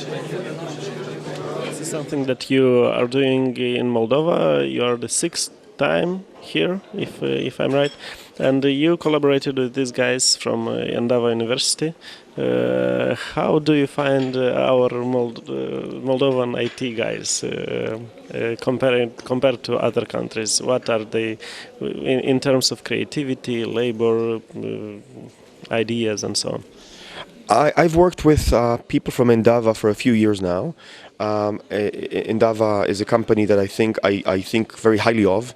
This is something that you are doing in Moldova. You are the sixth time here, if I'm right, and you collaborated with these guys from Endava University. How do you find our Moldovan IT guys compared to other countries? What are they in terms of creativity, labor, ideas, and so on? I've worked with people from Endava for a few years now. Endava is a company that I think very highly of.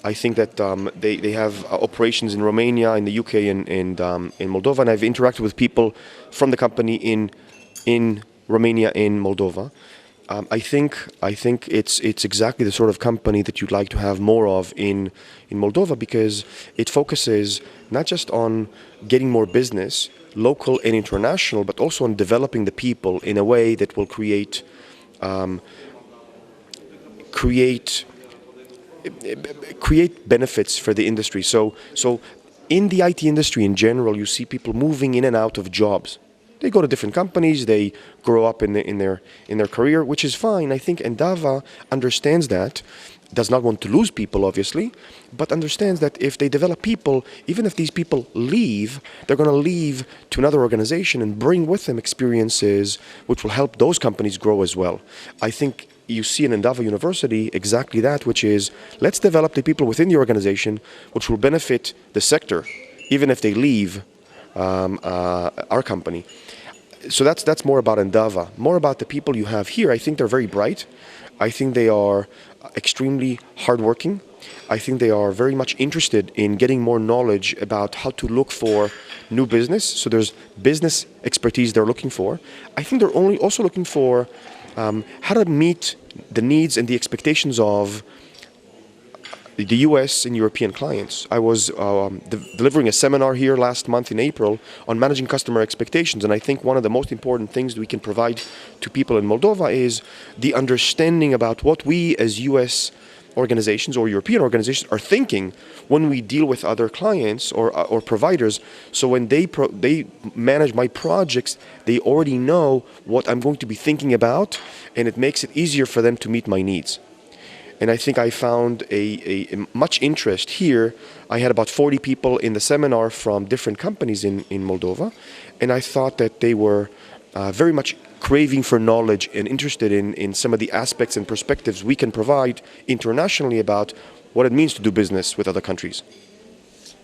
I think that they have operations in Romania, in the UK, and in Moldova, and I've interacted with people from the company in Romania, in Moldova. I think it's exactly the sort of company that you'd like to have more of in Moldova, because it focuses not just on getting more business, local and international, but also on developing the people in a way that will create benefits for the industry. So in the IT industry in general, you see people moving in and out of jobs. They go to different companies, they grow up in their career, which is fine. I think Endava understands that, does not want to lose people, obviously, but understands that if they develop people, even if these people leave, they're going to leave to another organization and bring with them experiences which will help those companies grow as well. I think you see in Endava University exactly that, which is, let's develop the people within the organization which will benefit the sector, even if they leave our company. So that's more about Endava. More about the people you have here. I think they're very bright. I think they are extremely hardworking. I think they are very much interested in getting more knowledge about how to look for new business. So there's business expertise they're looking for. I think they're also looking for how to meet the needs and the expectations of the US and European clients. I was delivering a seminar here last month in April on managing customer expectations, and I think one of the most important things we can provide to people in Moldova is the understanding about what we as US organizations or European organizations are thinking when we deal with other clients or providers. So when they manage my projects, they already know what I'm going to be thinking about, and it makes it easier for them to meet my needs. And I think I found a much interest here. I had about 40 people in the seminar from different companies in Moldova, and I thought that they were very much craving for knowledge and interested in some of the aspects and perspectives we can provide internationally about what it means to do business with other countries.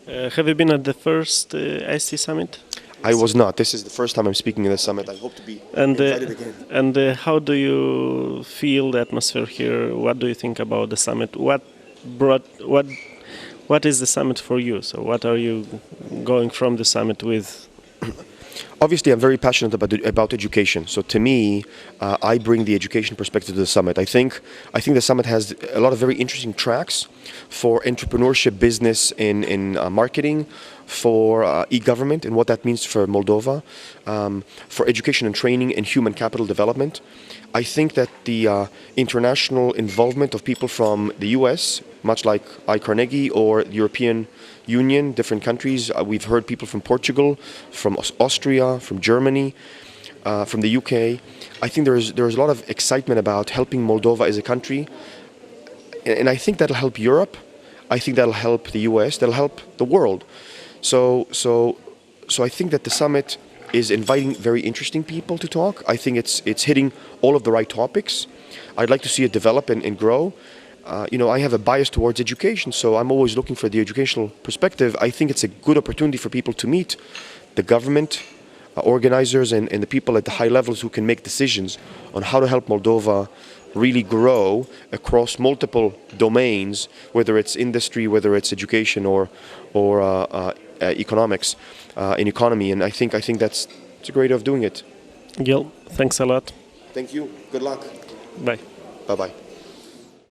Have you been at the first ICT Summit? I was not. This is the first time I'm speaking in the summit. I hope to be invited again. And how do you feel the atmosphere here? What do you think about the summit? What is the summit for you? So what are you going from the summit with? Obviously, I'm very passionate about education. So to me, I bring the education perspective to the summit. I think the summit has a lot of very interesting tracks for entrepreneurship, business, in marketing, for e-government and what that means for Moldova, for education and training and human capital development. I think that the international involvement of people from the US, much like Carnegie or the European Union, different countries. We've heard people from Portugal, from Austria, from Germany, from the UK. I think there's a lot of excitement about helping Moldova as a country, and I think that'll help Europe. I think that'll help the US. That'll help the world. So I think that the summit is inviting very interesting people to talk. I think it's hitting all of the right topics. I'd like to see it develop and grow. I have a bias towards education, so I'm always looking for the educational perspective. I think it's a good opportunity for people to meet the government, organizers, and the people at the high levels who can make decisions on how to help Moldova really grow across multiple domains, whether it's industry, whether it's education or economics, in economy. And I think it's a great way of doing it. Gil, thanks a lot. Thank you. Good luck. Bye. Bye-bye.